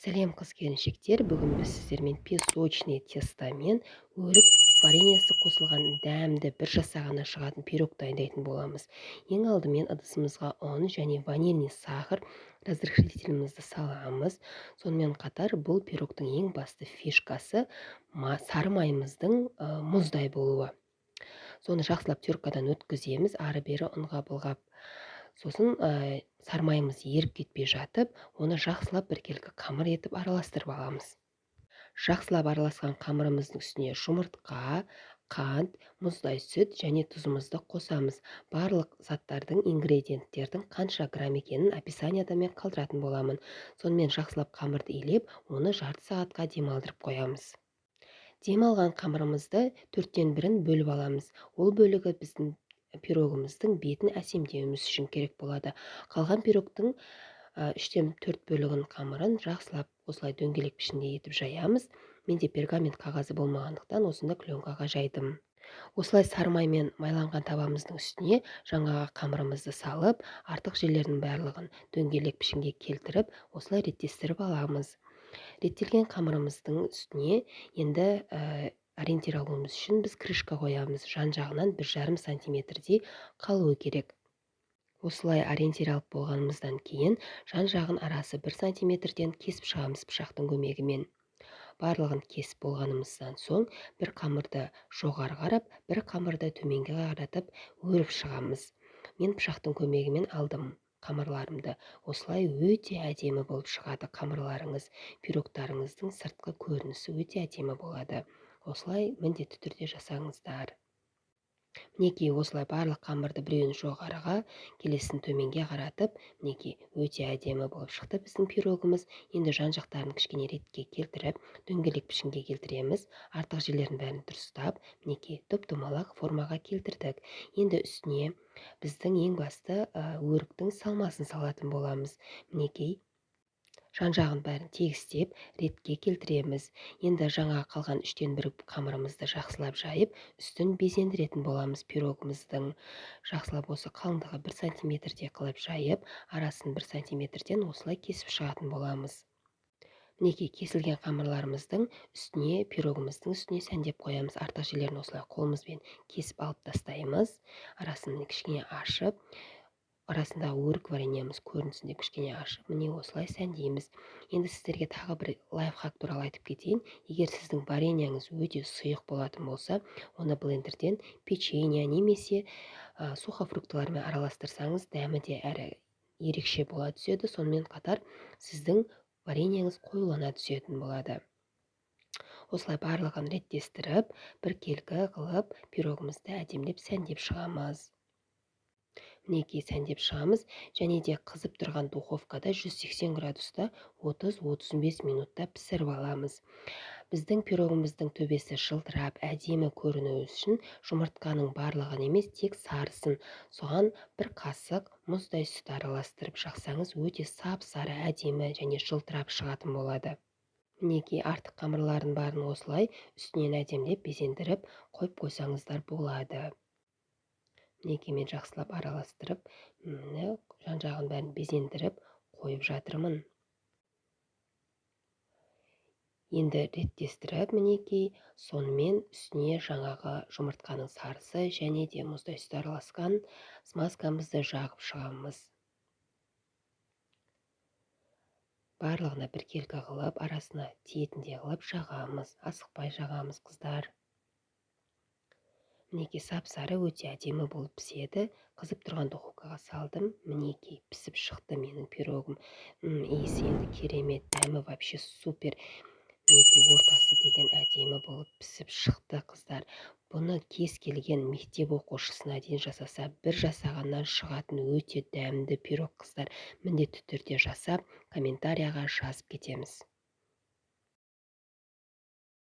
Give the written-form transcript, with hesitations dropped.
Сәлем қыз-келіншектер, бүгін біз сіздермен песочный тестомен өрік вареньесі қосылған дәмді бір жасағаннан шығатын пирог дайындайтын боламыз. Ең алдымен ыдысымызға ұн және ванильный сахар разрыхлителімізді саламыз. Сонымен қатар бұл пирогтың ең басты фишкасы сары майымыздың мұздай болуы. Соны жақсылап теркадан өткіземіз, ары-бері ұнға былғап. Сосын сары майымыз еріп кетпей жатып, оны жақсылап біркелкі қамыр етіп араластырып аламыз. Жақсылап араласқан қамырымыздың үстіне жұмыртқа, қант, мұздай сүт және тұзымызды қосамыз. Барлық заттардың, ингредиенттердің қанша грамм екенін описанияда мен қалдыратын боламын. Сонымен жақсылап қамырды илеп, оны жарты сағатқа демалдырып қоямыз. Демалған қамырымызды 4-тен 1-ін бөліп аламыз. Ол бөлігі біздің пирогымыздың бетін әсемдеуіміз үшін керек болады. Қалған пирогтың 3-тен 4 бөлігін қамырын жақсылап осылай дөңгелек пішінде етіп жаямыз. Менде пергамент қағазы болмағандықтан осында пленкаға жайдым. Осылай сары маймен майланған табамыздың үстіне жаңағы қамырымызды салып, артық жерлердің барлығын дөңгелек пішінге келтіріп, осылай реттестіріп аламыз. Реттелген қамырымыздың үстіне енді ориентир алуымыз үшін біз крышка қоямыз. Жан-жағынан 1,5 сантиметрдей қалуы керек. Осылай ориентир алып болғанымыздан кейін жан-жағын арасы 1 сантиметрден кесіп шығамыз пышақтың көмегімен. Барлығын кесіп болғанымыздан соң бір қамырды жоғары қарап, бір қамырды төменге қаратып өріп шығамыз. Мен пышақтың көмегімен алдым қамырларымды. Осылай өте әдемі болып шығады қамырларыңыз. Пирогтарыңыздың сыртқы көрінісі өте әдемі болады. Осылай міндетті түрде жасаңыздар. Мінекей осылай барлық қамырды біреуін жоғарыға, келесін төменге қаратып, мінекей өте әдемі болып шықты біздің пирогымыз. Енді жан-жақтарын кішкене ретке келтіріп, дөңгелек пішінге келтіреміз. Артық жерлерін бәрін дұрыстап, мінекей доп-домалақ формаға келтірдік. Енді үстіне біздің ең басты өріктің салмасын салатын боламыз. Мінекей жан-жағын бәрін тегістеп, ретке келтіреміз. Енді жаңа қалған 3-тен 1 қамырымызды жақсылап жайып, үстін безендіретін боламыз пирогымыздың. Жақсылап осы қалыңдығы 1 сантиметрдей қылып жайып, арасын 1 сантиметрден осылай кесіп шығатын боламыз. Мінекей кесілген қамырларымыздың үстіне, пирогымыздың үстіне сәндеп қоямыз. Артық жерлерін осылай қолымызбен кесіп алып тастаймыз. Арасын кішкене ашып, арасындағы өрік вареньеміз көрінісінде кішкене ашып, міне осылай сәндейміз. Енді сіздерге тағы бір лайфхак туралы айтып кетейін. Егер сіздің вареньеңіз өте сұйық болатын болса, оны блендерден печенье немесе сухофруктылармен араластырсаңыз, дәмі де әрі ерекше бола түседі. Сонымен қатар сіздің вареньеңіз қоюлана түсетін болады. Осылай барлығын реттестіріп, біркелкі қылып, пирогымызды әдемілеп сәндеп шығамыз. Мінекей сәндеп шығамыз, және де қызып тұрған духовкада 180 градуста 30-35 минутта пісіріп аламыз. Біздің пирогымыздың төбесі жылтырап, әдемі көрінуі үшін жұмыртқаның барлығын емес, тек сарысын, соған 1 қасық мұздай сүт араластырып жақсаңыз, өте сап-сары, әдемі және жылтырап шығатын болады. Мінекей артық қамырларын барын осылай үстінен әдемілеп безендіріп қойып қойсаңыздар болады. Мінекей мен жақсылап араластырып, жан-жағын бәрін безендіріп қойып жатырмын. Енді реттестіріп, мінекей сонымен үстіне жаңағы жұмыртқаның сарысы және де мұздай сүт араласқан смазкамызды жағып шығамыз. Барлығына біркелкі қылып, арасына тиетіндей қылып жағамыз. Асықпай жағамыз, қыздар. Мінекей сап-сары өте әдемі болып піседі. Қызып тұрған духовкаға салдым. Мінекей пісіп шықты менің пирогым. Иісі енді керемет, дәмі вообще супер. Мінекей ортасы деген әдемі болып пісіп шықты, қыздар. Бұны кез келген мектеп оқушысына дейін жасаса, бір жасағаннан шығатын өте дәмді пирог, қыздар. Міндетті түрде жасап, комментарияға жазып кетеміз.